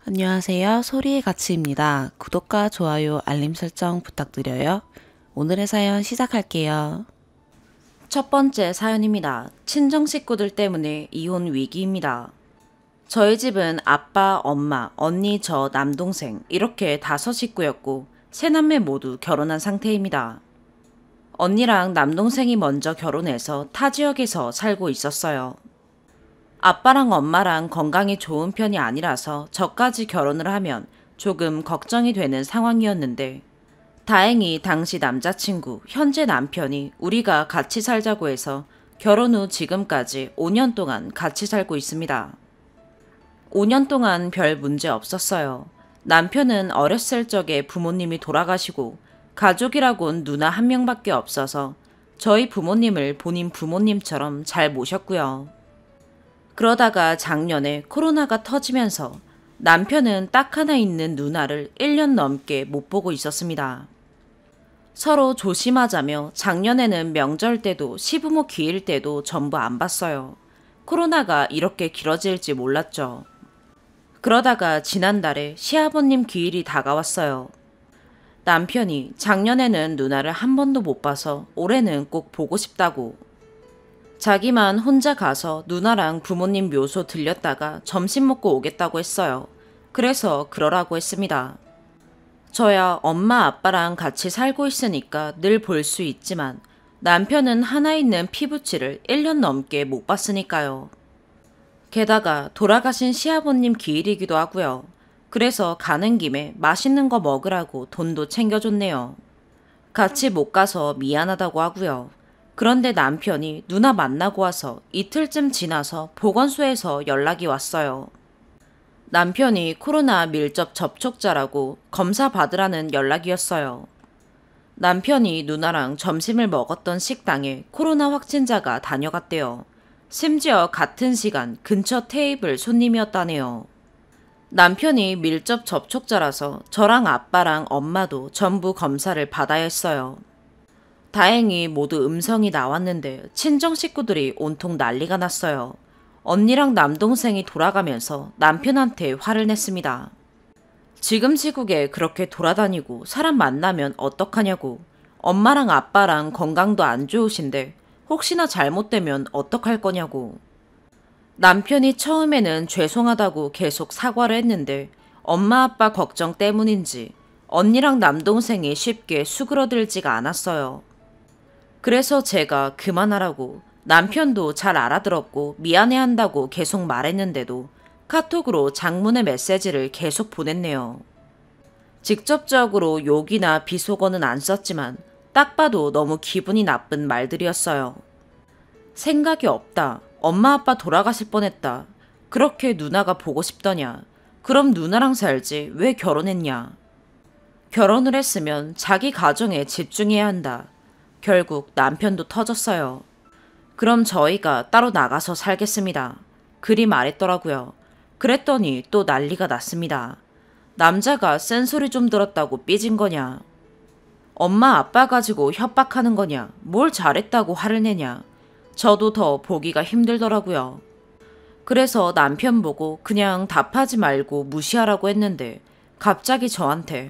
안녕하세요. 소리의 가치입니다. 구독과 좋아요, 알림 설정 부탁드려요. 오늘의 사연 시작할게요. 첫 번째 사연입니다. 친정 식구들 때문에 이혼 위기입니다. 저희 집은 아빠, 엄마, 언니, 저, 남동생 이렇게 5식구였고 세 남매 모두 결혼한 상태입니다. 언니랑 남동생이 먼저 결혼해서 타 지역에서 살고 있었어요. 아빠랑 엄마랑 건강이 좋은 편이 아니라서 저까지 결혼을 하면 조금 걱정이 되는 상황이었는데 다행히 당시 남자친구, 현재 남편이 우리가 같이 살자고 해서 결혼 후 지금까지 5년 동안 같이 살고 있습니다. 5년 동안 별 문제 없었어요. 남편은 어렸을 적에 부모님이 돌아가시고 가족이라곤 누나 한 명밖에 없어서 저희 부모님을 본인 부모님처럼 잘 모셨고요. 그러다가 작년에 코로나가 터지면서 남편은 딱 하나 있는 누나를 1년 넘게 못 보고 있었습니다. 서로 조심하자며 작년에는 명절 때도 시부모 기일 때도 전부 안 봤어요. 코로나가 이렇게 길어질지 몰랐죠. 그러다가 지난달에 시아버님 기일이 다가왔어요. 남편이 작년에는 누나를 한 번도 못 봐서 올해는 꼭 보고 싶다고. 자기만 혼자 가서 누나랑 부모님 묘소 들렸다가 점심 먹고 오겠다고 했어요. 그래서 그러라고 했습니다. 저야 엄마 아빠랑 같이 살고 있으니까 늘 볼 수 있지만 남편은 하나 있는 피부치를 1년 넘게 못 봤으니까요. 게다가 돌아가신 시아버님 기일이기도 하고요. 그래서 가는 김에 맛있는 거 먹으라고 돈도 챙겨줬네요. 같이 못 가서 미안하다고 하고요. 그런데 남편이 누나 만나고 와서 이틀쯤 지나서 보건소에서 연락이 왔어요. 남편이 코로나 밀접 접촉자라고 검사 받으라는 연락이었어요. 남편이 누나랑 점심을 먹었던 식당에 코로나 확진자가 다녀갔대요. 심지어 같은 시간 근처 테이블 손님이었다네요. 남편이 밀접 접촉자라서 저랑 아빠랑 엄마도 전부 검사를 받아야 했어요. 다행히 모두 음성이 나왔는데 친정 식구들이 온통 난리가 났어요. 언니랑 남동생이 돌아가면서 남편한테 화를 냈습니다. 지금 시국에 그렇게 돌아다니고 사람 만나면 어떡하냐고. 엄마랑 아빠랑 건강도 안 좋으신데 혹시나 잘못되면 어떡할 거냐고. 남편이 처음에는 죄송하다고 계속 사과를 했는데 엄마 아빠 걱정 때문인지 언니랑 남동생이 쉽게 수그러들지가 않았어요. 그래서 제가 그만하라고 남편도 잘 알아들었고 미안해한다고 계속 말했는데도 카톡으로 장문의 메시지를 계속 보냈네요. 직접적으로 욕이나 비속어는 안 썼지만 딱 봐도 너무 기분이 나쁜 말들이었어요. 생각이 없다. 엄마 아빠 돌아가실 뻔했다. 그렇게 누나가 보고 싶더냐. 그럼 누나랑 살지 왜 결혼했냐. 결혼을 했으면 자기 가정에 집중해야 한다. 결국 남편도 터졌어요. 그럼 저희가 따로 나가서 살겠습니다. 그리 말했더라고요. 그랬더니 또 난리가 났습니다. 남자가 쓴소리 좀 들었다고 삐진 거냐. 엄마 아빠 가지고 협박하는 거냐. 뭘 잘했다고 화를 내냐. 저도 더 보기가 힘들더라고요. 그래서 남편 보고 그냥 답하지 말고 무시하라고 했는데 갑자기 저한테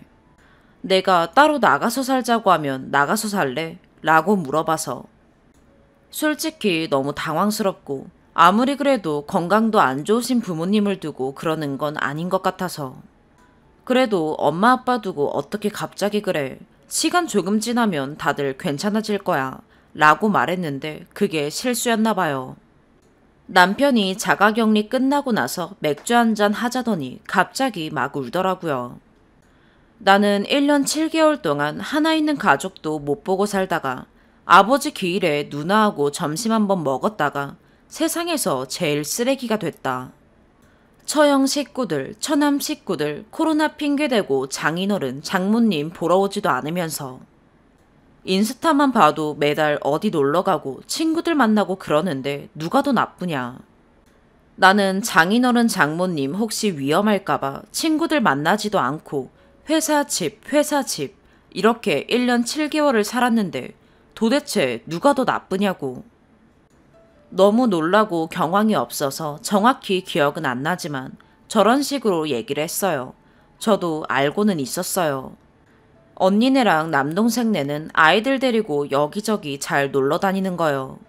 내가 따로 나가서 살자고 하면 나가서 살래? 라고 물어봐서 솔직히 너무 당황스럽고 아무리 그래도 건강도 안 좋으신 부모님을 두고 그러는 건 아닌 것 같아서 그래도 엄마 아빠 두고 어떻게 갑자기 그래. 시간 조금 지나면 다들 괜찮아질 거야. 라고 말했는데 그게 실수였나 봐요. 남편이 자가격리 끝나고 나서 맥주 한잔 하자더니 갑자기 막 울더라고요. 나는 1년 7개월 동안 하나 있는 가족도 못 보고 살다가 아버지 기일에 누나하고 점심 한번 먹었다가 세상에서 제일 쓰레기가 됐다. 처형 식구들, 처남 식구들 코로나 핑계대고 장인어른, 장모님 보러 오지도 않으면서 인스타만 봐도 매달 어디 놀러가고 친구들 만나고 그러는데 누가 더 나쁘냐. 나는 장인어른 장모님 혹시 위험할까봐 친구들 만나지도 않고 회사 집 이렇게 1년 7개월을 살았는데 도대체 누가 더 나쁘냐고. 너무 놀라고 경황이 없어서 정확히 기억은 안 나지만 저런 식으로 얘기를 했어요. 저도 알고는 있었어요. 언니네랑 남동생네는 아이들 데리고 여기저기 잘 놀러 다니는 거요.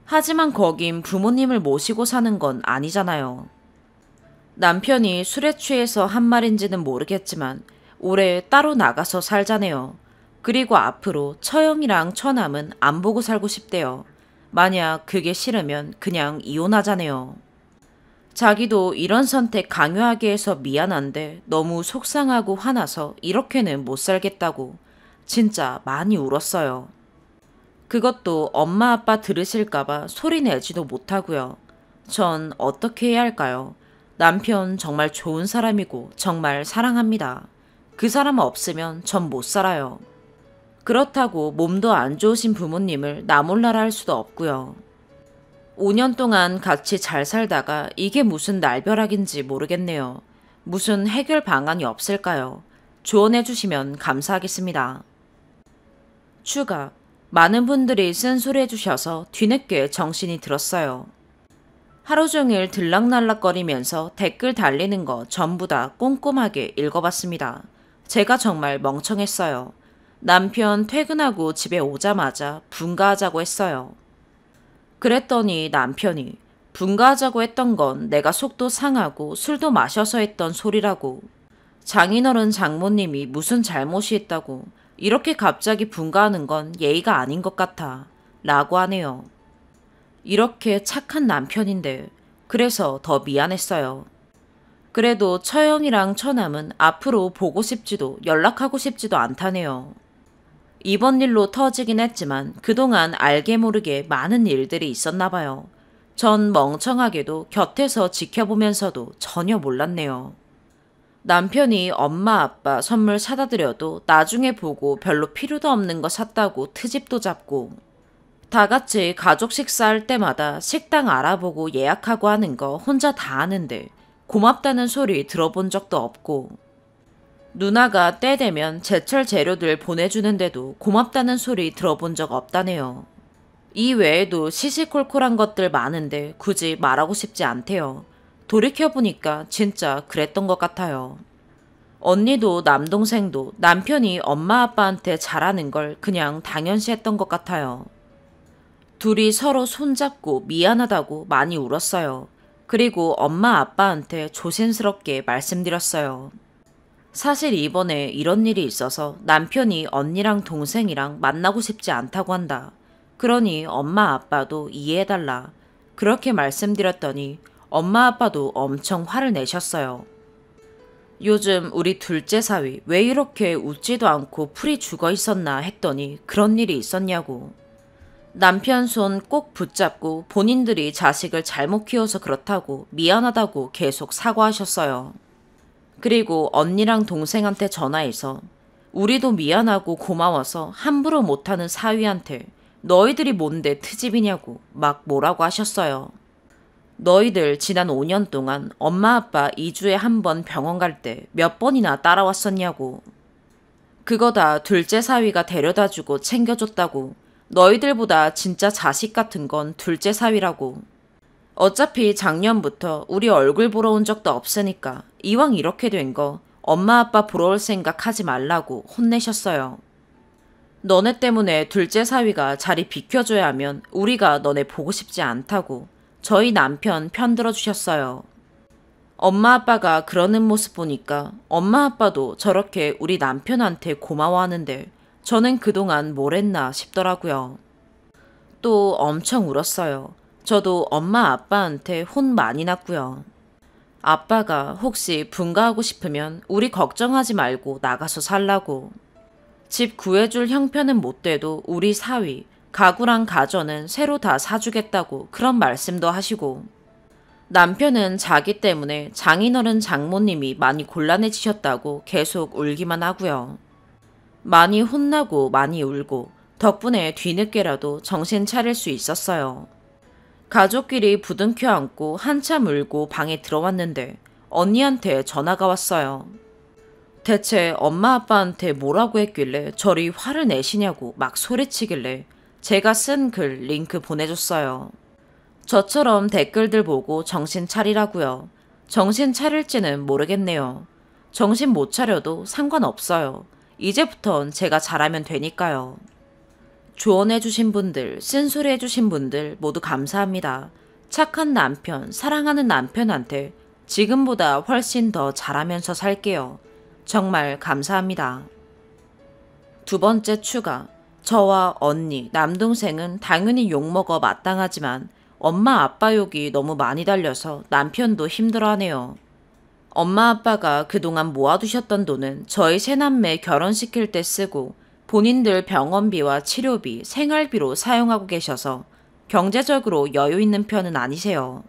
하지만 거긴 부모님을 모시고 사는 건 아니잖아요. 남편이 술에 취해서 한 말인지는 모르겠지만 올해 따로 나가서 살자네요. 그리고 앞으로 처형이랑 처남은 안 보고 살고 싶대요. 만약 그게 싫으면 그냥 이혼하자네요. 자기도 이런 선택 강요하게 해서 미안한데 너무 속상하고 화나서 이렇게는 못 살겠다고 진짜 많이 울었어요. 그것도 엄마 아빠 들으실까봐 소리 내지도 못하고요. 전 어떻게 해야 할까요? 남편 정말 좋은 사람이고 정말 사랑합니다. 그 사람 없으면 전 못 살아요. 그렇다고 몸도 안 좋으신 부모님을 나 몰라라 할 수도 없고요. 5년 동안 같이 잘 살다가 이게 무슨 날벼락인지 모르겠네요. 무슨 해결 방안이 없을까요? 조언해 주시면 감사하겠습니다. 추가. 많은 분들이 쓴소리 해주셔서 뒤늦게 정신이 들었어요. 하루 종일 들락날락거리면서 댓글 달리는 거 전부 다 꼼꼼하게 읽어봤습니다. 제가 정말 멍청했어요. 남편 퇴근하고 집에 오자마자 분가하자고 했어요. 그랬더니 남편이 분가하자고 했던 건 내가 속도 상하고 술도 마셔서 했던 소리라고. 장인어른 장모님이 무슨 잘못이 있다고 이렇게 갑자기 분가하는 건 예의가 아닌 것 같아 라고 하네요. 이렇게 착한 남편인데 그래서 더 미안했어요. 그래도 처형이랑 처남은 앞으로 보고 싶지도 연락하고 싶지도 않다네요. 이번 일로 터지긴 했지만 그동안 알게 모르게 많은 일들이 있었나 봐요. 전 멍청하게도 곁에서 지켜보면서도 전혀 몰랐네요. 남편이 엄마 아빠 선물 사다 드려도 나중에 보고 별로 필요도 없는 거 샀다고 트집도 잡고 다 같이 가족 식사할 때마다 식당 알아보고 예약하고 하는 거 혼자 다 하는데 고맙다는 소리 들어본 적도 없고 누나가 때 되면 제철 재료들 보내주는데도 고맙다는 소리 들어본 적 없다네요. 이 외에도 시시콜콜한 것들 많은데 굳이 말하고 싶지 않대요. 돌이켜보니까 진짜 그랬던 것 같아요. 언니도 남동생도 남편이 엄마 아빠한테 잘하는 걸 그냥 당연시했던 것 같아요. 둘이 서로 손잡고 미안하다고 많이 울었어요. 그리고 엄마 아빠한테 조심스럽게 말씀드렸어요. 사실 이번에 이런 일이 있어서 남편이 언니랑 동생이랑 만나고 싶지 않다고 한다. 그러니 엄마 아빠도 이해해달라. 그렇게 말씀드렸더니 엄마 아빠도 엄청 화를 내셨어요. 요즘 우리 둘째 사위 왜 이렇게 웃지도 않고 풀이 죽어 있었나 했더니 그런 일이 있었냐고. 남편 손 꼭 붙잡고 본인들이 자식을 잘못 키워서 그렇다고 미안하다고 계속 사과하셨어요. 그리고 언니랑 동생한테 전화해서 우리도 미안하고 고마워서 함부로 못하는 사위한테 너희들이 뭔데 트집이냐고 막 뭐라고 하셨어요. 너희들 지난 5년 동안 엄마 아빠 2주에 한 번 병원 갈 때 몇 번이나 따라왔었냐고. 그거 다 둘째 사위가 데려다주고 챙겨줬다고. 너희들보다 진짜 자식 같은 건 둘째 사위라고. 어차피 작년부터 우리 얼굴 보러 온 적도 없으니까 이왕 이렇게 된 거 엄마 아빠 보러 올 생각 하지 말라고 혼내셨어요. 너네 때문에 둘째 사위가 자리 비켜줘야 하면 우리가 너네 보고 싶지 않다고 저희 남편 편들어 주셨어요. 엄마 아빠가 그러는 모습 보니까 엄마 아빠도 저렇게 우리 남편한테 고마워하는데 저는 그동안 뭘 했나 싶더라고요. 또 엄청 울었어요. 저도 엄마 아빠한테 혼 많이 났고요. 아빠가 혹시 분가하고 싶으면 우리 걱정하지 말고 나가서 살라고. 집 구해줄 형편은 못 돼도 우리 사위, 가구랑 가전은 새로 다 사주겠다고 그런 말씀도 하시고 남편은 자기 때문에 장인어른 장모님이 많이 곤란해지셨다고 계속 울기만 하고요. 많이 혼나고 많이 울고 덕분에 뒤늦게라도 정신 차릴 수 있었어요. 가족끼리 부둥켜 안고 한참 울고 방에 들어왔는데 언니한테 전화가 왔어요. 대체 엄마 아빠한테 뭐라고 했길래 저리 화를 내시냐고 막 소리치길래 제가 쓴 글 링크 보내줬어요. 저처럼 댓글들 보고 정신 차리라고요. 정신 차릴지는 모르겠네요. 정신 못 차려도 상관없어요. 이제부턴 제가 잘하면 되니까요. 조언해주신 분들, 쓴소리해주신 분들 모두 감사합니다. 착한 남편, 사랑하는 남편한테 지금보다 훨씬 더 잘하면서 살게요. 정말 감사합니다. 두 번째 추가. 저와 언니, 남동생은 당연히 욕먹어 마땅하지만 엄마 아빠 욕이 너무 많이 달려서 남편도 힘들어하네요. 엄마 아빠가 그동안 모아두셨던 돈은 저희 새남매 결혼시킬 때 쓰고 본인들 병원비와 치료비, 생활비로 사용하고 계셔서 경제적으로 여유 있는 편은 아니세요.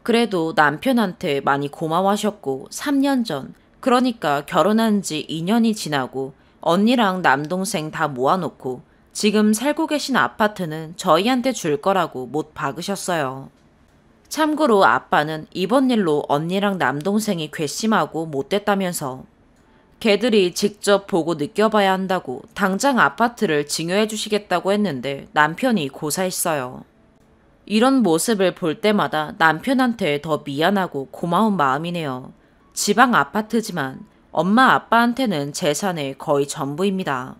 그래도 남편한테 많이 고마워하셨고 3년 전, 그러니까 결혼한 지 2년이 지나고 언니랑 남동생 다 모아놓고 지금 살고 계신 아파트는 저희한테 줄 거라고 못 박으셨어요. 참고로 아빠는 이번 일로 언니랑 남동생이 괘씸하고 못됐다면서 걔들이 직접 보고 느껴봐야 한다고 당장 아파트를 증여해 주시겠다고 했는데 남편이 고사했어요. 이런 모습을 볼 때마다 남편한테 더 미안하고 고마운 마음이네요. 지방 아파트지만 엄마 아빠한테는 재산의 거의 전부입니다.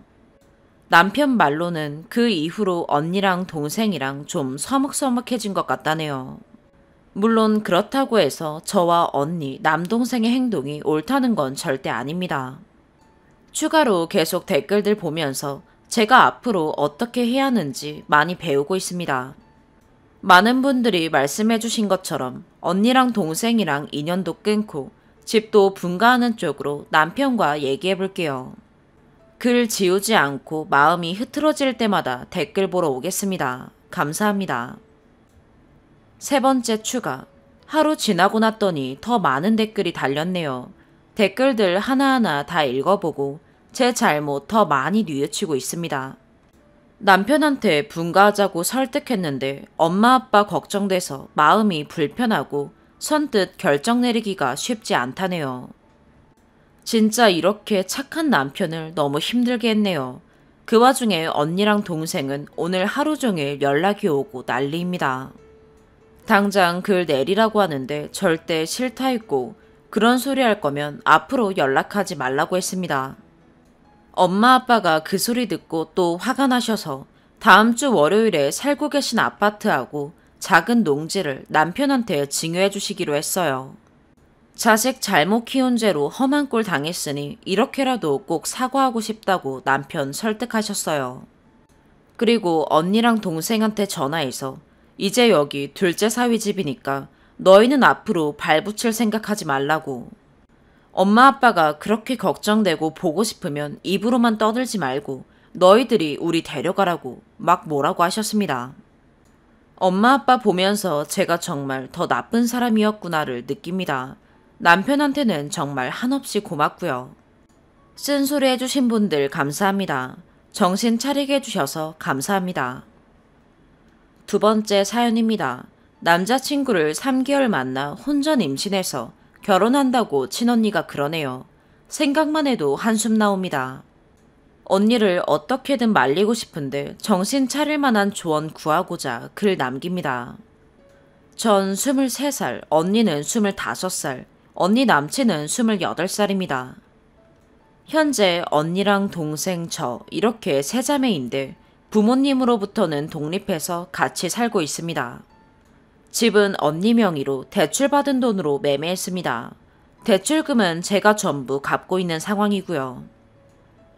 남편 말로는 그 이후로 언니랑 동생이랑 좀 서먹서먹해진 것 같다네요. 물론 그렇다고 해서 저와 언니, 남동생의 행동이 옳다는 건 절대 아닙니다. 추가로 계속 댓글들 보면서 제가 앞으로 어떻게 해야 하는지 많이 배우고 있습니다. 많은 분들이 말씀해 주신 것처럼 언니랑 동생이랑 인연도 끊고 집도 분가하는 쪽으로 남편과 얘기해 볼게요. 글 지우지 않고 마음이 흐트러질 때마다 댓글 보러 오겠습니다. 감사합니다. 세 번째 추가. 하루 지나고 났더니 더 많은 댓글이 달렸네요. 댓글들 하나하나 다 읽어보고 제 잘못 더 많이 뉘우치고 있습니다. 남편한테 분가하자고 설득했는데 엄마 아빠 걱정돼서 마음이 불편하고 선뜻 결정 내리기가 쉽지 않다네요. 진짜 이렇게 착한 남편을 너무 힘들게 했네요. 그 와중에 언니랑 동생은 오늘 하루 종일 연락이 오고 난리입니다. 당장 글 내리라고 하는데 절대 싫다 했고 그런 소리 할 거면 앞으로 연락하지 말라고 했습니다. 엄마 아빠가 그 소리 듣고 또 화가 나셔서 다음 주 월요일에 살고 계신 아파트하고 작은 농지를 남편한테 증여해 주시기로 했어요. 자식 잘못 키운 죄로 험한 꼴 당했으니 이렇게라도 꼭 사과하고 싶다고 남편 설득하셨어요. 그리고 언니랑 동생한테 전화해서 이제 여기 둘째 사위 집이니까 너희는 앞으로 발붙일 생각하지 말라고. 엄마 아빠가 그렇게 걱정되고 보고 싶으면 입으로만 떠들지 말고 너희들이 우리 데려가라고 막 뭐라고 하셨습니다. 엄마 아빠 보면서 제가 정말 더 나쁜 사람이었구나를 느낍니다. 남편한테는 정말 한없이 고맙고요. 쓴소리 해주신 분들 감사합니다. 정신 차리게 해주셔서 감사합니다. 두 번째 사연입니다. 남자친구를 3개월 만나 혼전 임신해서 결혼한다고 친언니가 그러네요. 생각만 해도 한숨 나옵니다. 언니를 어떻게든 말리고 싶은데 정신 차릴 만한 조언 구하고자 글 남깁니다. 전 23살, 언니는 25살, 언니 남친은 28살입니다. 현재 언니랑 동생 저 이렇게 세 자매인데 부모님으로부터는 독립해서 같이 살고 있습니다. 집은 언니 명의로 대출받은 돈으로 매매했습니다. 대출금은 제가 전부 갚고 있는 상황이고요.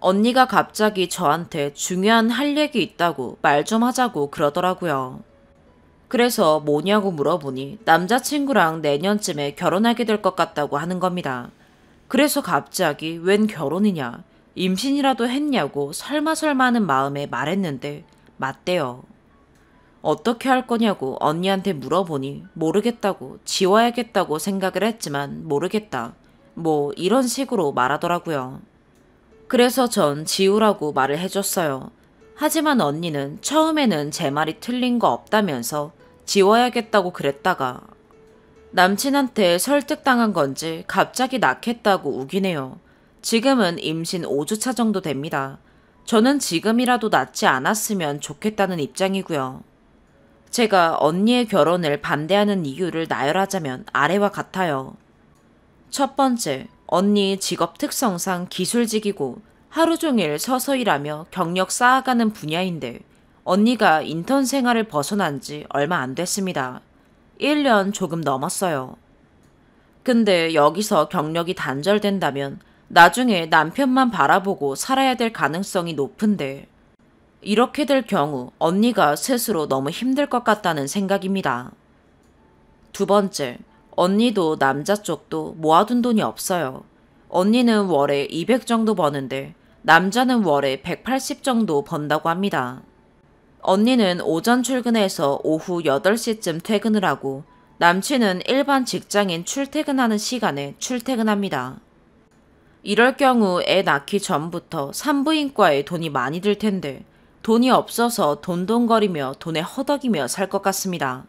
언니가 갑자기 저한테 중요한 할 얘기 있다고 말 좀 하자고 그러더라고요. 그래서 뭐냐고 물어보니 남자친구랑 내년쯤에 결혼하게 될 것 같다고 하는 겁니다. 그래서 갑자기 웬 결혼이냐, 임신이라도 했냐고 설마 하는 마음에 말했는데 맞대요. 어떻게 할 거냐고 언니한테 물어보니 모르겠다고 지워야겠다고 생각을 했지만 모르겠다. 뭐 이런 식으로 말하더라고요. 그래서 전 지우라고 말을 해줬어요. 하지만 언니는 처음에는 제 말이 틀린 거 없다면서 지워야겠다고 그랬다가 남친한테 설득당한 건지 갑자기 낳겠다고 우기네요. 지금은 임신 5주차 정도 됩니다. 저는 지금이라도 낳지 않았으면 좋겠다는 입장이고요. 제가 언니의 결혼을 반대하는 이유를 나열하자면 아래와 같아요. 첫 번째, 언니 직업 특성상 기술직이고 하루 종일 서서 일하며 경력 쌓아가는 분야인데 언니가 인턴 생활을 벗어난 지 얼마 안 됐습니다. 1년 조금 넘었어요. 근데 여기서 경력이 단절된다면 나중에 남편만 바라보고 살아야 될 가능성이 높은데 이렇게 될 경우 언니가 스스로 너무 힘들 것 같다는 생각입니다. 두 번째, 언니도 남자 쪽도 모아둔 돈이 없어요. 언니는 월에 200 정도 버는데 남자는 월에 180 정도 번다고 합니다. 언니는 오전 출근해서 오후 8시쯤 퇴근을 하고 남친은 일반 직장인 출퇴근하는 시간에 출퇴근합니다. 이럴 경우 애 낳기 전부터 산부인과에 돈이 많이 들 텐데 돈이 없어서 돈돈거리며 돈에 허덕이며 살 것 같습니다.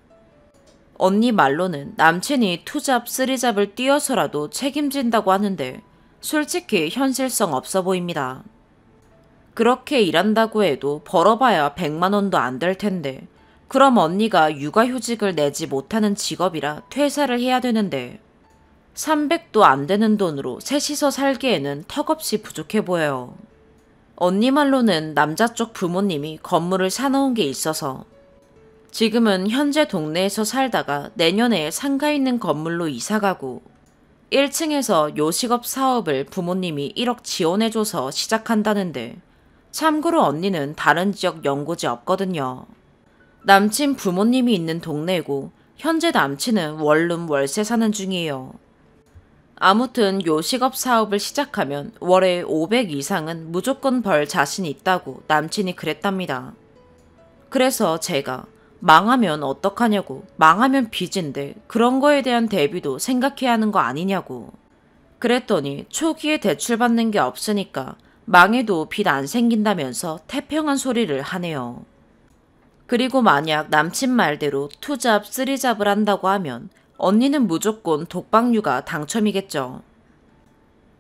언니 말로는 남친이 투잡, 쓰리잡을 뛰어서라도 책임진다고 하는데 솔직히 현실성 없어 보입니다. 그렇게 일한다고 해도 벌어봐야 100만 원도 안 될 텐데 그럼 언니가 육아휴직을 내지 못하는 직업이라 퇴사를 해야 되는데 300도 안 되는 돈으로 셋이서 살기에는 턱없이 부족해 보여요. 언니 말로는 남자 쪽 부모님이 건물을 사놓은 게 있어서 지금은 현재 동네에서 살다가 내년에 상가 있는 건물로 이사가고 1층에서 요식업 사업을 부모님이 1억 지원해줘서 시작한다는데 참고로 언니는 다른 지역 연고지 없거든요. 남친 부모님이 있는 동네고 현재 남친은 원룸 월세 사는 중이에요. 아무튼 요식업 사업을 시작하면 월에 500 이상은 무조건 벌 자신이 있다고 남친이 그랬답니다. 그래서 제가 망하면 어떡하냐고, 망하면 빚인데 그런 거에 대한 대비도 생각해야 하는 거 아니냐고. 그랬더니 초기에 대출받는 게 없으니까 망해도 빚 안 생긴다면서 태평한 소리를 하네요. 그리고 만약 남친 말대로 투잡, 쓰리잡을 한다고 하면 언니는 무조건 독박육아 당첨이겠죠.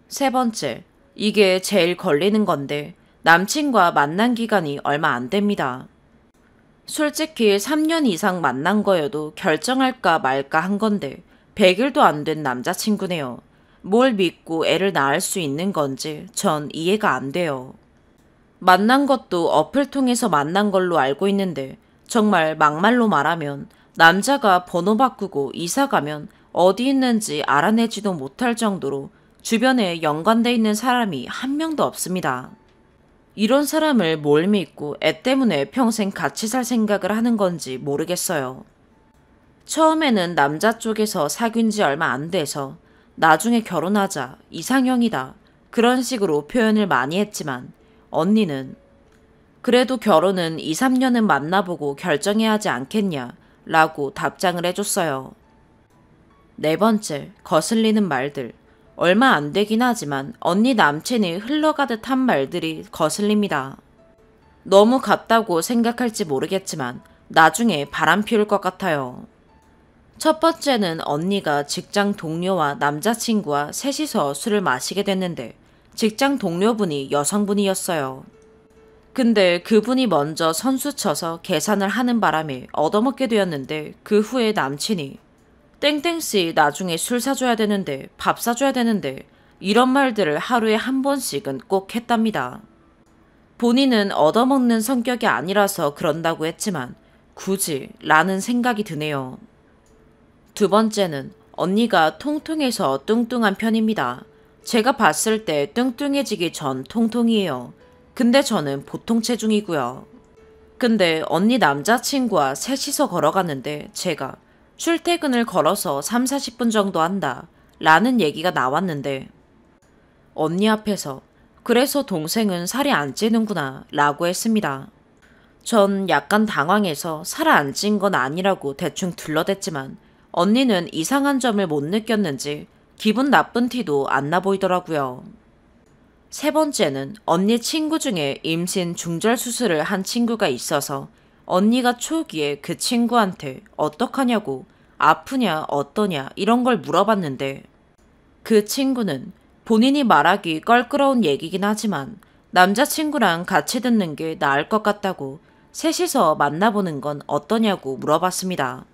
세 번째, 이게 제일 걸리는 건데 남친과 만난 기간이 얼마 안 됩니다. 솔직히 3년 이상 만난 거여도 결정할까 말까 한 건데 100일도 안 된 남자친구네요. 뭘 믿고 애를 낳을 수 있는 건지 전 이해가 안 돼요. 만난 것도 어플 통해서 만난 걸로 알고 있는데 정말 막말로 말하면 남자가 번호 바꾸고 이사 가면 어디 있는지 알아내지도 못할 정도로 주변에 연관돼 있는 사람이 한 명도 없습니다. 이런 사람을 뭘 믿고 애 때문에 평생 같이 살 생각을 하는 건지 모르겠어요. 처음에는 남자 쪽에서 사귄 지 얼마 안 돼서 나중에 결혼하자, 이상형이다, 그런 식으로 표현을 많이 했지만 언니는 그래도 결혼은 2, 3년은 만나보고 결정해야 하지 않겠냐 라고 답장을 해줬어요. 네 번째, 거슬리는 말들. 얼마 안 되긴 하지만 언니 남친이 흘러가듯 한 말들이 거슬립니다. 너무 같다고 생각할지 모르겠지만 나중에 바람 피울 것 같아요. 첫 번째는 언니가 직장 동료와 남자친구와 셋이서 술을 마시게 됐는데 직장 동료분이 여성분이었어요. 근데 그분이 먼저 선수 쳐서 계산을 하는 바람에 얻어먹게 되었는데 그 후에 남친이 땡땡씨 나중에 술 사줘야 되는데 밥 사줘야 되는데 이런 말들을 하루에 한 번씩은 꼭 했답니다. 본인은 얻어먹는 성격이 아니라서 그런다고 했지만 굳이 라는 생각이 드네요. 두 번째는 언니가 통통해서 뚱뚱한 편입니다. 제가 봤을 때 뚱뚱해지기 전 통통이에요. 근데 저는 보통 체중이고요. 근데 언니 남자친구와 셋이서 걸어가는데 제가 출퇴근을 걸어서 3, 40분 정도 한다 라는 얘기가 나왔는데 언니 앞에서 그래서 동생은 살이 안 찌는구나 라고 했습니다. 전 약간 당황해서 살 안 찐 건 아니라고 대충 둘러댔지만 언니는 이상한 점을 못 느꼈는지 기분 나쁜 티도 안 나 보이더라고요. 세 번째는 언니 친구 중에 임신 중절 수술을 한 친구가 있어서 언니가 초기에 그 친구한테 어떡하냐고, 아프냐 어떠냐 이런 걸 물어봤는데 그 친구는 본인이 말하기 껄끄러운 얘기긴 하지만 남자친구랑 같이 듣는 게 나을 것 같다고 셋이서 만나보는 건 어떠냐고 물어봤습니다.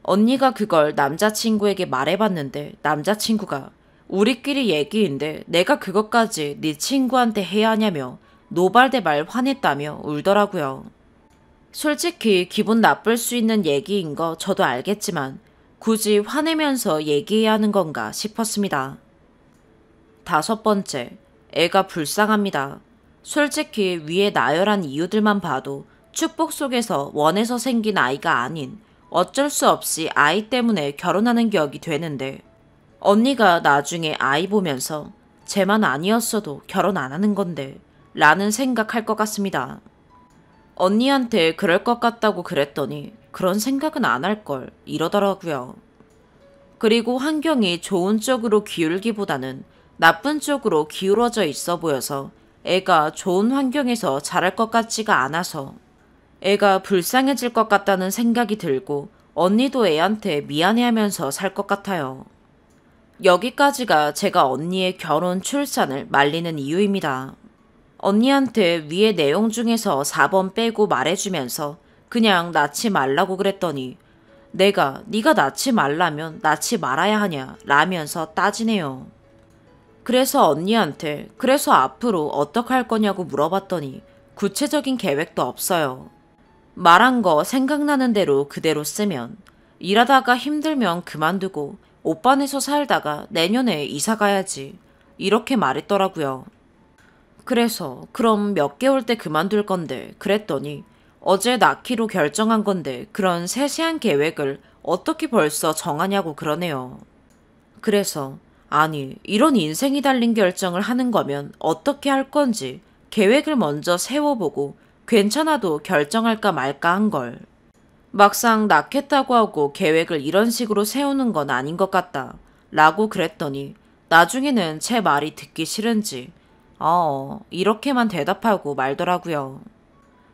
언니가 그걸 남자친구에게 말해봤는데 남자친구가 우리끼리 얘기인데 내가 그것까지 네 친구한테 해야 하냐며 노발대발 화냈다며 울더라고요. 솔직히 기분 나쁠 수 있는 얘기인 거 저도 알겠지만 굳이 화내면서 얘기해야 하는 건가 싶었습니다. 5번째, 애가 불쌍합니다. 솔직히 위에 나열한 이유들만 봐도 축복 속에서 원해서 생긴 아이가 아닌 어쩔 수 없이 아이 때문에 결혼하는 격이 되는데 언니가 나중에 아이 보면서 쟤만 아니었어도 결혼 안 하는 건데 라는 생각할 것 같습니다. 언니한테 그럴 것 같다고 그랬더니 그런 생각은 안 할 걸 이러더라고요. 그리고 환경이 좋은 쪽으로 기울기보다는 나쁜 쪽으로 기울어져 있어 보여서 애가 좋은 환경에서 자랄 것 같지가 않아서 애가 불쌍해질 것 같다는 생각이 들고 언니도 애한테 미안해하면서 살 것 같아요. 여기까지가 제가 언니의 결혼 출산을 말리는 이유입니다. 언니한테 위의 내용 중에서 4번 빼고 말해주면서 그냥 낳지 말라고 그랬더니 내가 네가 낳지 말라면 낳지 말아야 하냐 라면서 따지네요. 그래서 언니한테 그래서 앞으로 어떻게 할 거냐고 물어봤더니 구체적인 계획도 없어요. 말한 거 생각나는 대로 그대로 쓰면 일하다가 힘들면 그만두고 오빠네서 살다가 내년에 이사 가야지 이렇게 말했더라고요. 그래서 그럼 몇 개월 때 그만둘 건데 그랬더니 어제 낳기로 결정한 건데 그런 세세한 계획을 어떻게 벌써 정하냐고 그러네요. 그래서 아니 이런 인생이 달린 결정을 하는 거면 어떻게 할 건지 계획을 먼저 세워보고 괜찮아도 결정할까 말까 한 걸. 막상 낳겠다고 하고 계획을 이런 식으로 세우는 건 아닌 것 같다 라고 그랬더니 나중에는 제 말이 듣기 싫은지 이렇게만 대답하고 말더라고요.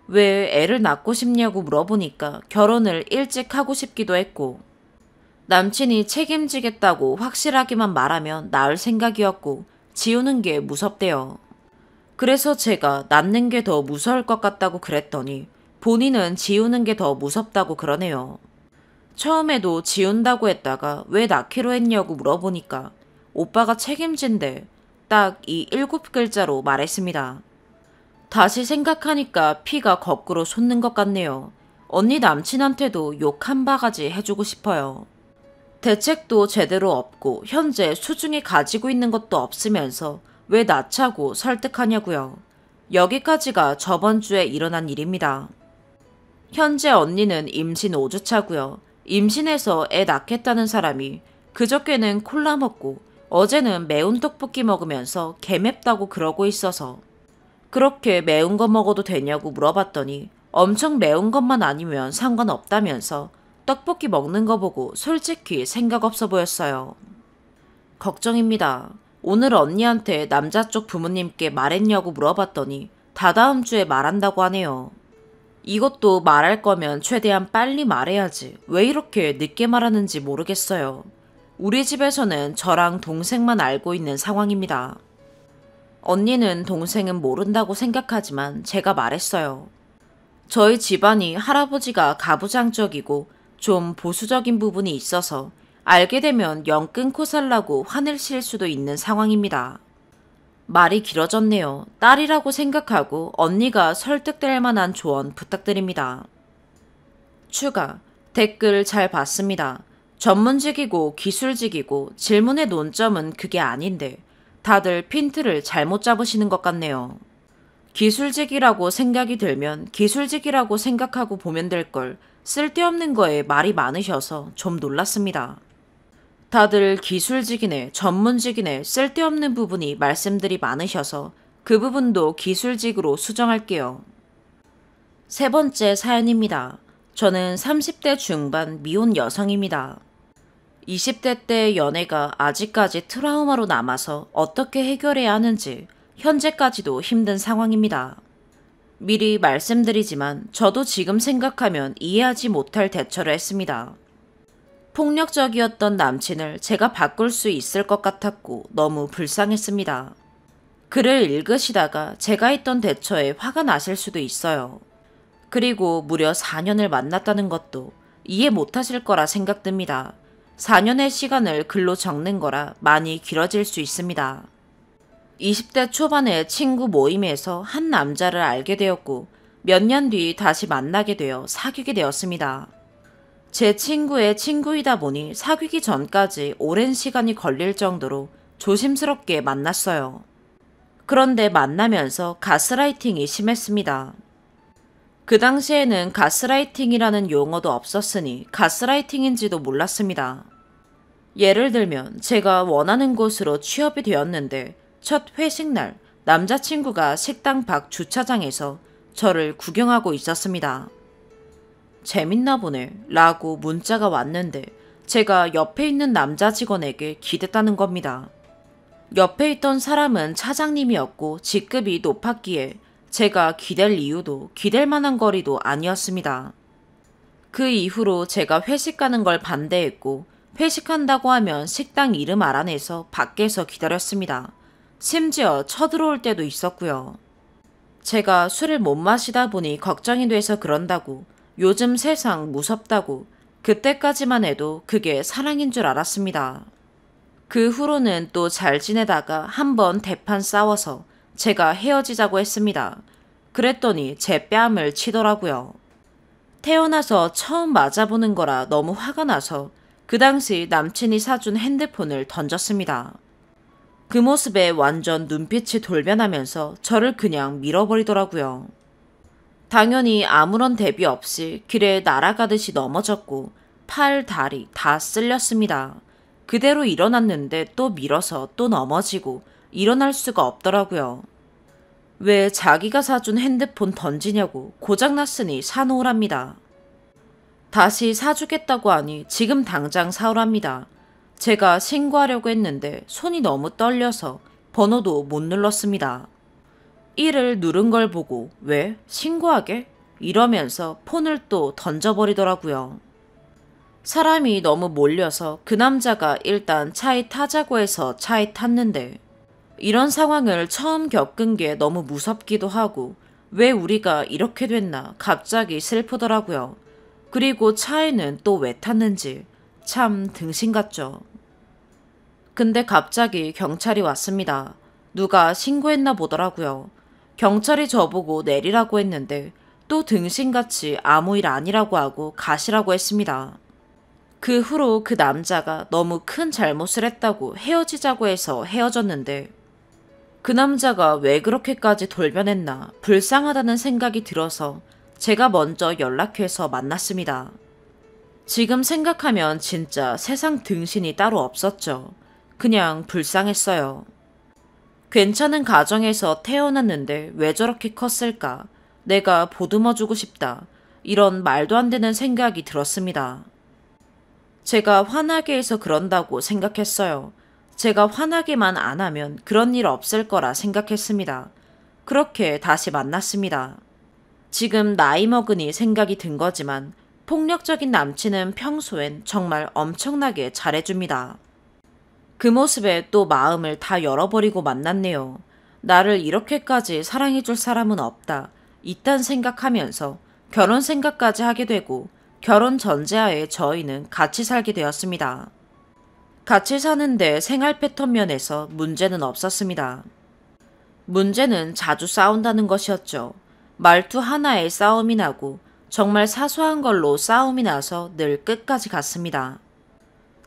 왜 애를 낳고 싶냐고 물어보니까 결혼을 일찍 하고 싶기도 했고 남친이 책임지겠다고 확실하게만 말하면 낳을 생각이었고 지우는 게 무섭대요. 그래서 제가 낳는 게 더 무서울 것 같다고 그랬더니 본인은 지우는 게 더 무섭다고 그러네요. 처음에도 지운다고 했다가 왜 낳기로 했냐고 물어보니까 오빠가 책임진대 딱 이 7글자로 말했습니다. 다시 생각하니까 피가 거꾸로 솟는 것 같네요. 언니 남친한테도 욕 한 바가지 해주고 싶어요. 대책도 제대로 없고 현재 수중에 가지고 있는 것도 없으면서 왜 낳자고 설득하냐고요. 여기까지가 저번 주에 일어난 일입니다. 현재 언니는 임신 5주차고요. 임신해서 애 낳겠다는 사람이 그저께는 콜라 먹고 어제는 매운 떡볶이 먹으면서 개맵다고 그러고 있어서 그렇게 매운 거 먹어도 되냐고 물어봤더니 엄청 매운 것만 아니면 상관없다면서 떡볶이 먹는 거 보고 솔직히 생각 없어 보였어요. 걱정입니다. 오늘 언니한테 남자 쪽 부모님께 말했냐고 물어봤더니 다다음 주에 말한다고 하네요. 이것도 말할 거면 최대한 빨리 말해야지 왜 이렇게 늦게 말하는지 모르겠어요. 우리 집에서는 저랑 동생만 알고 있는 상황입니다. 언니는 동생은 모른다고 생각하지만 제가 말했어요. 저희 집안이 할아버지가 가부장적이고 좀 보수적인 부분이 있어서 알게 되면 영 끊고 살라고 화내실 수도 있는 상황입니다. 말이 길어졌네요. 딸이라고 생각하고 언니가 설득될 만한 조언 부탁드립니다. 추가, 댓글 잘 봤습니다. 전문직이고 기술직이고 질문의 논점은 그게 아닌데 다들 핀트를 잘못 잡으시는 것 같네요. 기술직이라고 생각이 들면 기술직이라고 생각하고 보면 될 걸 쓸데없는 거에 말이 많으셔서 좀 놀랐습니다. 다들 기술직이네, 전문직이네, 쓸데없는 부분이 말씀들이 많으셔서 그 부분도 기술직으로 수정할게요. 3번째 사연입니다. 저는 30대 중반 미혼 여성입니다. 20대 때 연애가 아직까지 트라우마로 남아서 어떻게 해결해야 하는지 현재까지도 힘든 상황입니다. 미리 말씀드리지만 저도 지금 생각하면 이해하지 못할 대처를 했습니다. 폭력적이었던 남친을 제가 바꿀 수 있을 것 같았고 너무 불쌍했습니다. 글을 읽으시다가 제가 했던 대처에 화가 나실 수도 있어요. 그리고 무려 4년을 만났다는 것도 이해 못하실 거라 생각됩니다. 4년의 시간을 글로 적는 거라 많이 길어질 수 있습니다. 20대 초반의 친구 모임에서 한 남자를 알게 되었고 몇 년 뒤 다시 만나게 되어 사귀게 되었습니다. 제 친구의 친구이다 보니 사귀기 전까지 오랜 시간이 걸릴 정도로 조심스럽게 만났어요. 그런데 만나면서 가스라이팅이 심했습니다. 그 당시에는 가스라이팅이라는 용어도 없었으니 가스라이팅인지도 몰랐습니다. 예를 들면 제가 원하는 곳으로 취업이 되었는데 첫 회식 날 남자친구가 식당 밖 주차장에서 저를 구경하고 있었습니다. 재밌나 보네 라고 문자가 왔는데 제가 옆에 있는 남자 직원에게 기댔다는 겁니다. 옆에 있던 사람은 차장님이었고 직급이 높았기에 제가 기댈 이유도 기댈 만한 거리도 아니었습니다. 그 이후로 제가 회식 가는 걸 반대했고 회식한다고 하면 식당 이름 알아내서 밖에서 기다렸습니다. 심지어 쳐들어올 때도 있었고요. 제가 술을 못 마시다 보니 걱정이 돼서 그런다고 요즘 세상 무섭다고 그때까지만 해도 그게 사랑인 줄 알았습니다. 그 후로는 또 잘 지내다가 한번 대판 싸워서 제가 헤어지자고 했습니다. 그랬더니 제 뺨을 치더라고요. 태어나서 처음 맞아보는 거라 너무 화가 나서 그 당시 남친이 사준 핸드폰을 던졌습니다. 그 모습에 완전 눈빛이 돌변하면서 저를 그냥 밀어버리더라고요. 당연히 아무런 대비 없이 길에 날아가듯이 넘어졌고 팔, 다리 다 쓸렸습니다. 그대로 일어났는데 또 밀어서 또 넘어지고 일어날 수가 없더라고요. 왜 자기가 사준 핸드폰 던지냐고 고장났으니 사놓으랍니다. 다시 사주겠다고 하니 지금 당장 사오랍니다. 제가 신고하려고 했는데 손이 너무 떨려서 번호도 못 눌렀습니다. 1을 누른 걸 보고 왜? 신고하게? 이러면서 폰을 또 던져버리더라고요. 사람이 너무 몰려서 그 남자가 일단 차에 타자고 해서 차에 탔는데 이런 상황을 처음 겪은 게 너무 무섭기도 하고 왜 우리가 이렇게 됐나 갑자기 슬프더라고요. 그리고 차에는 또 왜 탔는지 참 등신 같죠. 근데 갑자기 경찰이 왔습니다. 누가 신고했나 보더라고요. 경찰이 저보고 내리라고 했는데 또 등신같이 아무 일 아니라고 하고 가시라고 했습니다. 그 후로 그 남자가 너무 큰 잘못을 했다고 헤어지자고 해서 헤어졌는데 그 남자가 왜 그렇게까지 돌변했나 불쌍하다는 생각이 들어서 제가 먼저 연락해서 만났습니다. 지금 생각하면 진짜 세상 등신이 따로 없었죠. 그냥 불쌍했어요. 괜찮은 가정에서 태어났는데 왜 저렇게 컸을까? 내가 보듬어주고 싶다. 이런 말도 안 되는 생각이 들었습니다. 제가 화나게 해서 그런다고 생각했어요. 제가 화나게만 안 하면 그런 일 없을 거라 생각했습니다. 그렇게 다시 만났습니다. 지금 나이 먹으니 생각이 든 거지만 폭력적인 남친은 평소엔 정말 엄청나게 잘해줍니다. 그 모습에 또 마음을 다 열어버리고 만났네요. 나를 이렇게까지 사랑해줄 사람은 없다. 이딴 생각하면서 결혼 생각까지 하게 되고 결혼 전제하에 저희는 같이 살게 되었습니다. 같이 사는데 생활 패턴 면에서 문제는 없었습니다. 문제는 자주 싸운다는 것이었죠. 말투 하나에 싸움이 나고 정말 사소한 걸로 싸움이 나서 늘 끝까지 갔습니다.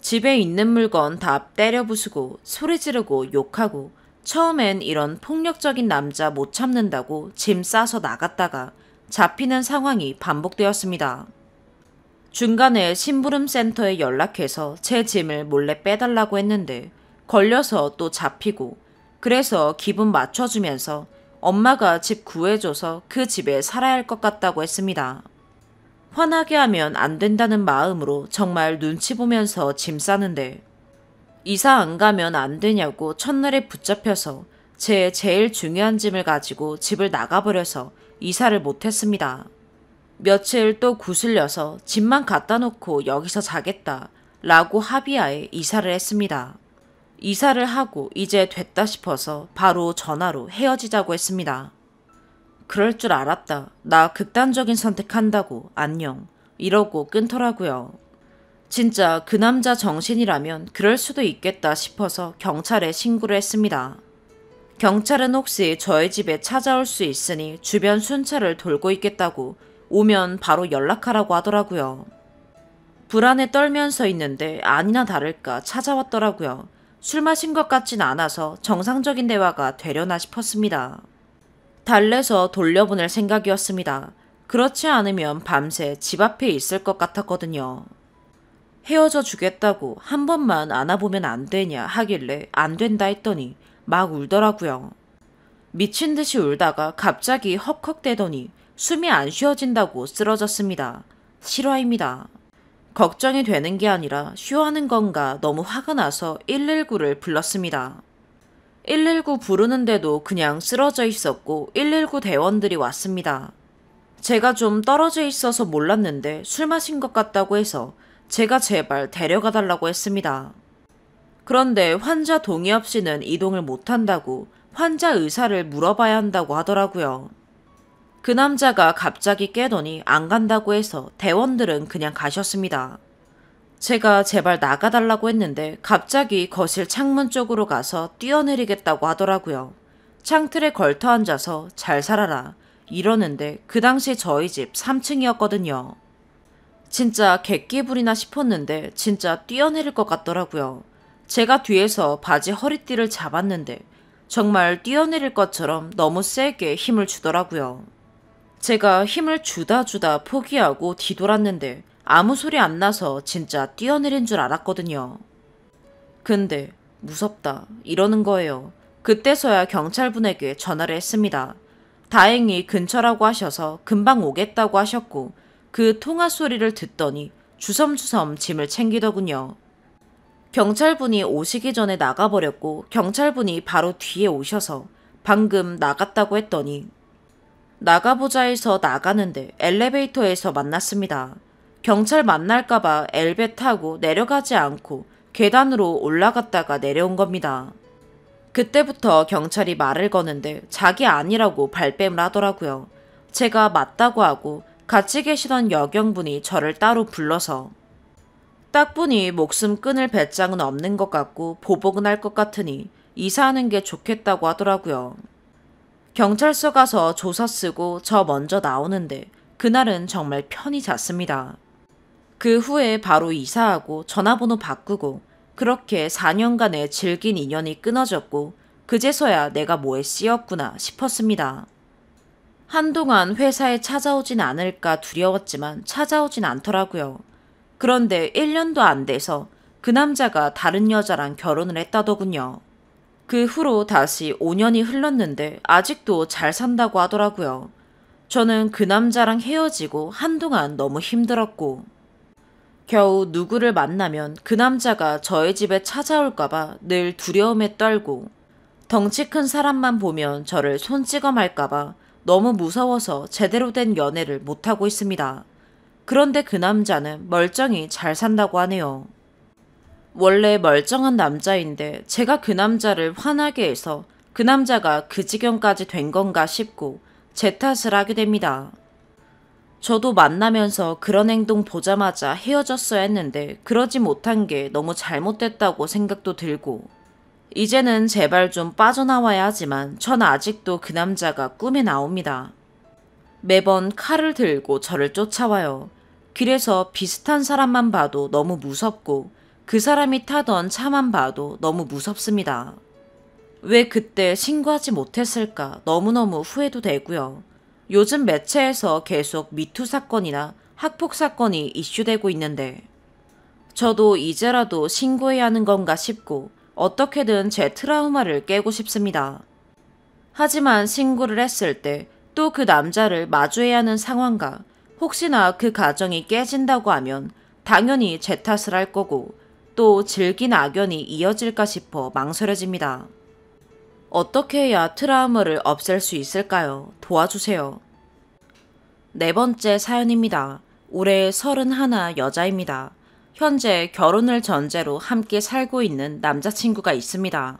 집에 있는 물건 다 때려 부수고 소리 지르고 욕하고 처음엔 이런 폭력적인 남자 못 참는다고 짐 싸서 나갔다가 잡히는 상황이 반복되었습니다. 중간에 심부름센터에 연락해서 제 짐을 몰래 빼달라고 했는데 걸려서 또 잡히고 그래서 기분 맞춰주면서 엄마가 집 구해줘서 그 집에 살아야 할 것 같다고 했습니다. 화나게 하면 안 된다는 마음으로 정말 눈치 보면서 짐 싸는데 이사 안 가면 안 되냐고 첫날에 붙잡혀서 제 제일 중요한 짐을 가지고 집을 나가버려서 이사를 못했습니다. 며칠 또 구슬려서 집만 갖다 놓고 여기서 자겠다 라고 합의하에 이사를 했습니다. 이사를 하고 이제 됐다 싶어서 바로 전화로 헤어지자고 했습니다. 그럴 줄 알았다. 나 극단적인 선택한다고. 안녕. 이러고 끊더라고요. 진짜 그 남자 정신이라면 그럴 수도 있겠다 싶어서 경찰에 신고를 했습니다. 경찰은 혹시 저희 집에 찾아올 수 있으니 주변 순찰을 돌고 있겠다고 오면 바로 연락하라고 하더라고요. 불안에 떨면서 있는데 아니나 다를까 찾아왔더라고요. 술 마신 것 같진 않아서 정상적인 대화가 되려나 싶었습니다. 달래서 돌려보낼 생각이었습니다. 그렇지 않으면 밤새 집 앞에 있을 것 같았거든요. 헤어져 주겠다고 한 번만 안아보면 안 되냐 하길래 안 된다 했더니 막 울더라고요. 미친 듯이 울다가 갑자기 헉헉대더니 숨이 안 쉬어진다고 쓰러졌습니다. 실화입니다. 걱정이 되는 게 아니라 쉬어하는 건가 너무 화가 나서 119를 불렀습니다. 119 부르는데도 그냥 쓰러져 있었고 119 대원들이 왔습니다. 제가 좀 떨어져 있어서 몰랐는데 술 마신 것 같다고 해서 제가 제발 데려가 달라고 했습니다. 그런데 환자 동의 없이는 이동을 못한다고 환자 의사를 물어봐야 한다고 하더라고요. 그 남자가 갑자기 깨더니 안 간다고 해서 대원들은 그냥 가셨습니다. 제가 제발 나가달라고 했는데 갑자기 거실 창문 쪽으로 가서 뛰어내리겠다고 하더라고요. 창틀에 걸터 앉아서 잘 살아라 이러는데 그 당시 저희 집 3층이었거든요. 진짜 객기불이나 싶었는데 진짜 뛰어내릴 것 같더라고요. 제가 뒤에서 바지 허리띠를 잡았는데 정말 뛰어내릴 것처럼 너무 세게 힘을 주더라고요. 제가 힘을 주다 포기하고 뒤돌았는데 아무 소리 안 나서 진짜 뛰어내린 줄 알았거든요. 근데 무섭다 이러는 거예요. 그때서야 경찰분에게 전화를 했습니다. 다행히 근처라고 하셔서 금방 오겠다고 하셨고 그 통화 소리를 듣더니 주섬주섬 짐을 챙기더군요. 경찰분이 오시기 전에 나가버렸고 경찰분이 바로 뒤에 오셔서 방금 나갔다고 했더니 나가보자 해서 나가는데 엘리베이터에서 만났습니다. 경찰 만날까봐 엘베 타고 내려가지 않고 계단으로 올라갔다가 내려온 겁니다. 그때부터 경찰이 말을 거는데 자기 아니라고 발뺌을 하더라고요. 제가 맞다고 하고 같이 계시던 여경분이 저를 따로 불러서 딱 보니 목숨 끊을 배짱은 없는 것 같고 보복은 할 것 같으니 이사하는 게 좋겠다고 하더라고요. 경찰서 가서 조서 쓰고 저 먼저 나오는데 그날은 정말 편히 잤습니다. 그 후에 바로 이사하고 전화번호 바꾸고 그렇게 4년간의 질긴 인연이 끊어졌고 그제서야 내가 뭐에 씌었구나 싶었습니다. 한동안 회사에 찾아오진 않을까 두려웠지만 찾아오진 않더라고요. 그런데 1년도 안 돼서 그 남자가 다른 여자랑 결혼을 했다더군요. 그 후로 다시 5년이 흘렀는데 아직도 잘 산다고 하더라고요. 저는 그 남자랑 헤어지고 한동안 너무 힘들었고 겨우 누구를 만나면 그 남자가 저의 집에 찾아올까봐 늘 두려움에 떨고 덩치 큰 사람만 보면 저를 손찌검 할까봐 너무 무서워서 제대로 된 연애를 못하고 있습니다. 그런데 그 남자는 멀쩡히 잘 산다고 하네요. 원래 멀쩡한 남자인데 제가 그 남자를 화나게 해서 그 남자가 그 지경까지 된 건가 싶고 제 탓을 하게 됩니다. 저도 만나면서 그런 행동 보자마자 헤어졌어야 했는데 그러지 못한 게 너무 잘못됐다고 생각도 들고 이제는 제발 좀 빠져나와야 하지만 전 아직도 그 남자가 꿈에 나옵니다. 매번 칼을 들고 저를 쫓아와요. 길에서 비슷한 사람만 봐도 너무 무섭고 그 사람이 타던 차만 봐도 너무 무섭습니다. 왜 그때 신고하지 못했을까 너무너무 후회도 되고요. 요즘 매체에서 계속 미투 사건이나 학폭 사건이 이슈되고 있는데 저도 이제라도 신고해야 하는 건가 싶고 어떻게든 제 트라우마를 깨고 싶습니다. 하지만 신고를 했을 때 또 그 남자를 마주해야 하는 상황과 혹시나 그 가정이 깨진다고 하면 당연히 제 탓을 할 거고 또 질긴 악연이 이어질까 싶어 망설여집니다. 어떻게 해야 트라우마를 없앨 수 있을까요? 도와주세요. 네 번째 사연입니다. 올해 31 여자입니다. 현재 결혼을 전제로 함께 살고 있는 남자친구가 있습니다.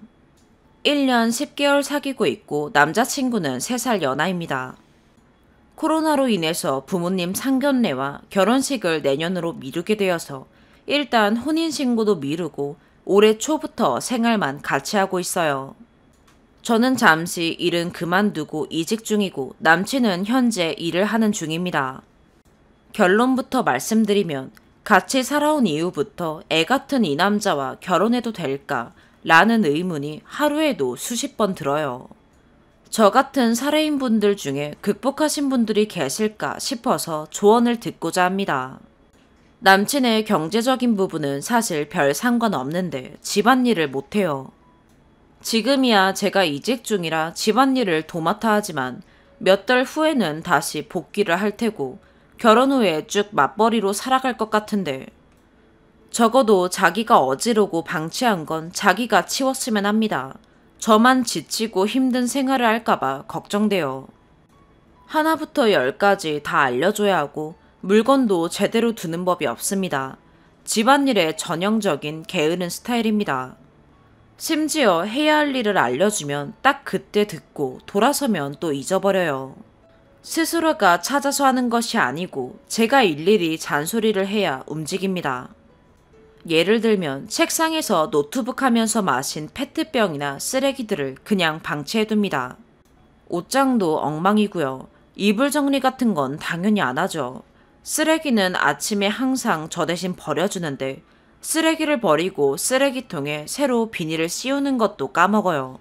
1년 10개월 사귀고 있고 남자친구는 3살 연하입니다. 코로나로 인해서 부모님 상견례와 결혼식을 내년으로 미루게 되어서 일단 혼인신고도 미루고 올해 초부터 생활만 같이 하고 있어요. 저는 잠시 일은 그만두고 이직 중이고 남친은 현재 일을 하는 중입니다. 결론부터 말씀드리면 같이 살아온 이후부터 애 같은 이 남자와 결혼해도 될까? 라는 의문이 하루에도 수십 번 들어요. 저 같은 사례인분들 중에 극복하신 분들이 계실까 싶어서 조언을 듣고자 합니다. 남친의 경제적인 부분은 사실 별 상관없는데 집안일을 못해요. 지금이야 제가 이직 중이라 집안일을 도맡아 하지만 몇 달 후에는 다시 복귀를 할 테고 결혼 후에 쭉 맞벌이로 살아갈 것 같은데 적어도 자기가 어지르고 방치한 건 자기가 치웠으면 합니다. 저만 지치고 힘든 생활을 할까봐 걱정돼요. 하나부터 열까지 다 알려줘야 하고 물건도 제대로 두는 법이 없습니다. 집안일에 전형적인 게으른 스타일입니다. 심지어 해야 할 일을 알려주면 딱 그때 듣고 돌아서면 또 잊어버려요. 스스로가 찾아서 하는 것이 아니고 제가 일일이 잔소리를 해야 움직입니다. 예를 들면 책상에서 노트북 하면서 마신 페트병이나 쓰레기들을 그냥 방치해둡니다. 옷장도 엉망이고요. 이불 정리 같은 건 당연히 안 하죠. 쓰레기는 아침에 항상 저 대신 버려주는데 쓰레기를 버리고 쓰레기통에 새로 비닐을 씌우는 것도 까먹어요.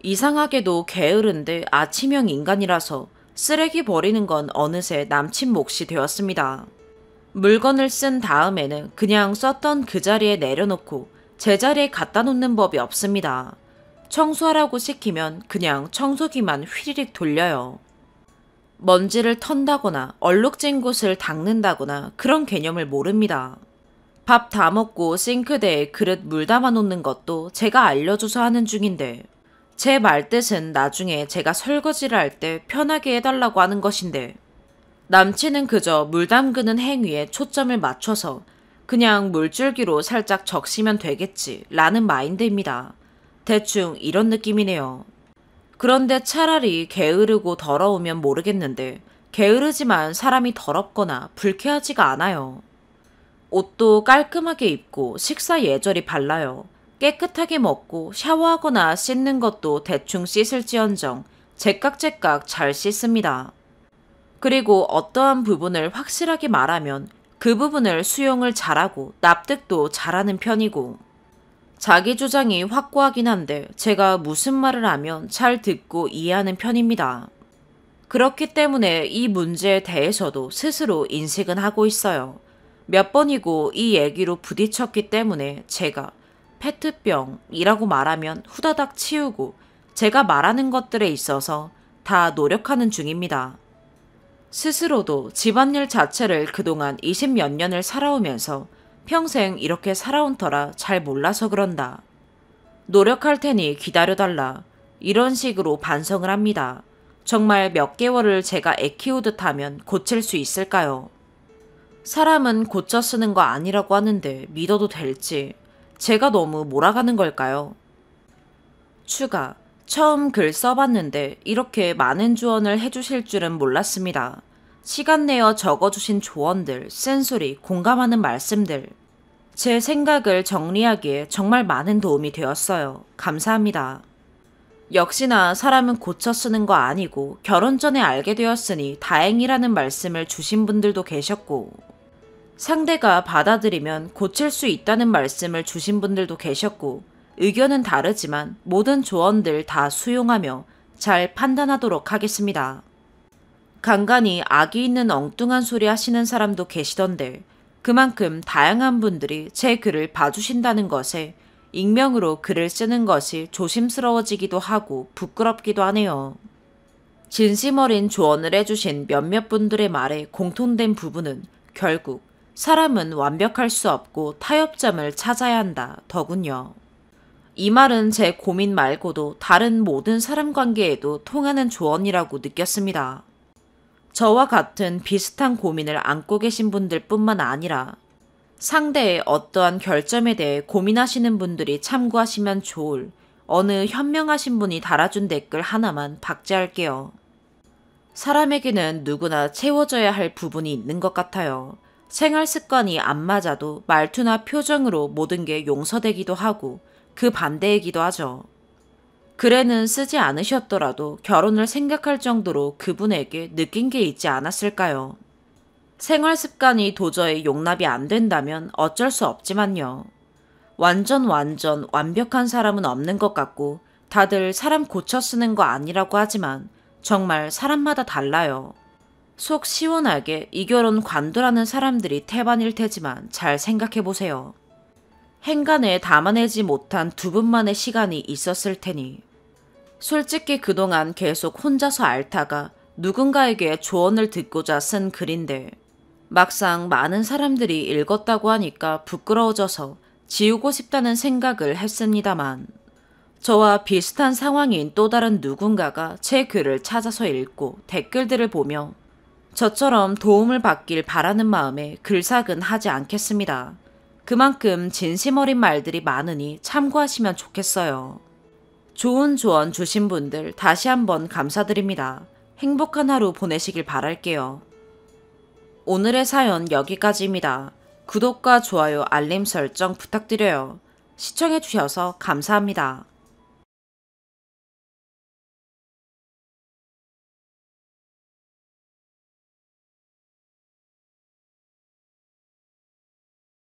이상하게도 게으른데 아침형 인간이라서 쓰레기 버리는 건 어느새 남친 몫이 되었습니다. 물건을 쓴 다음에는 그냥 썼던 그 자리에 내려놓고 제자리에 갖다 놓는 법이 없습니다. 청소하라고 시키면 그냥 청소기만 휘리릭 돌려요. 먼지를 턴다거나 얼룩진 곳을 닦는다거나 그런 개념을 모릅니다. 밥 다 먹고 싱크대에 그릇 물 담아 놓는 것도 제가 알려줘서 하는 중인데 제 말뜻은 나중에 제가 설거지를 할 때 편하게 해달라고 하는 것인데 남친은 그저 물 담그는 행위에 초점을 맞춰서 그냥 물줄기로 살짝 적시면 되겠지 라는 마인드입니다. 대충 이런 느낌이네요. 그런데 차라리 게으르고 더러우면 모르겠는데 게으르지만 사람이 더럽거나 불쾌하지가 않아요. 옷도 깔끔하게 입고 식사 예절이 발라요. 깨끗하게 먹고 샤워하거나 씻는 것도 대충 씻을지언정 제깍제깍 잘 씻습니다. 그리고 어떠한 부분을 확실하게 말하면 그 부분을 수용을 잘하고 납득도 잘하는 편이고 자기 주장이 확고하긴 한데 제가 무슨 말을 하면 잘 듣고 이해하는 편입니다. 그렇기 때문에 이 문제에 대해서도 스스로 인식은 하고 있어요. 몇 번이고 이 얘기로 부딪혔기 때문에 제가 페트병이라고 말하면 후다닥 치우고 제가 말하는 것들에 있어서 다 노력하는 중입니다. 스스로도 집안일 자체를 그동안 20몇 년을 살아오면서 평생 이렇게 살아온 터라 잘 몰라서 그런다. 노력할 테니 기다려달라. 이런 식으로 반성을 합니다. 정말 몇 개월을 제가 애 키우듯 하면 고칠 수 있을까요? 사람은 고쳐 쓰는 거 아니라고 하는데 믿어도 될지 제가 너무 몰아가는 걸까요? 추가. 처음 글 써봤는데 이렇게 많은 조언을 해주실 줄은 몰랐습니다. 시간 내어 적어주신 조언들, 쓴소리, 공감하는 말씀들. 제 생각을 정리하기에 정말 많은 도움이 되었어요. 감사합니다. 역시나 사람은 고쳐 쓰는 거 아니고 결혼 전에 알게 되었으니 다행이라는 말씀을 주신 분들도 계셨고 상대가 받아들이면 고칠 수 있다는 말씀을 주신 분들도 계셨고 의견은 다르지만 모든 조언들 다 수용하며 잘 판단하도록 하겠습니다. 간간히 악이 있는 엉뚱한 소리 하시는 사람도 계시던데 그만큼 다양한 분들이 제 글을 봐주신다는 것에 익명으로 글을 쓰는 것이 조심스러워지기도 하고 부끄럽기도 하네요. 진심 어린 조언을 해주신 몇몇 분들의 말에 공통된 부분은 결국 사람은 완벽할 수 없고 타협점을 찾아야 한다 더군요. 이 말은 제 고민 말고도 다른 모든 사람 관계에도 통하는 조언이라고 느꼈습니다. 저와 같은 비슷한 고민을 안고 계신 분들 뿐만 아니라 상대의 어떠한 결점에 대해 고민하시는 분들이 참고하시면 좋을 어느 현명하신 분이 달아준 댓글 하나만 박제할게요. 사람에게는 누구나 채워져야 할 부분이 있는 것 같아요. 생활 습관이 안 맞아도 말투나 표정으로 모든 게 용서되기도 하고 그 반대이기도 하죠. 글에는 쓰지 않으셨더라도 결혼을 생각할 정도로 그분에게 느낀 게 있지 않았을까요? 생활 습관이 도저히 용납이 안 된다면 어쩔 수 없지만요. 완전 완벽한 사람은 없는 것 같고 다들 사람 고쳐 쓰는 거 아니라고 하지만 정말 사람마다 달라요. 속 시원하게 이 결혼 관두라는 사람들이 태반일 테지만 잘 생각해 보세요. 행간에 담아내지 못한 두 분만의 시간이 있었을 테니 솔직히 그동안 계속 혼자서 앓다가 누군가에게 조언을 듣고자 쓴 글인데 막상 많은 사람들이 읽었다고 하니까 부끄러워져서 지우고 싶다는 생각을 했습니다만 저와 비슷한 상황인 또 다른 누군가가 제 글을 찾아서 읽고 댓글들을 보며 저처럼 도움을 받길 바라는 마음에 글삭은 하지 않겠습니다. 그만큼 진심 어린 말들이 많으니 참고하시면 좋겠어요. 좋은 조언 주신 분들 다시 한번 감사드립니다. 행복한 하루 보내시길 바랄게요. 오늘의 사연 여기까지입니다. 구독과 좋아요, 알림 설정 부탁드려요. 시청해주셔서 감사합니다.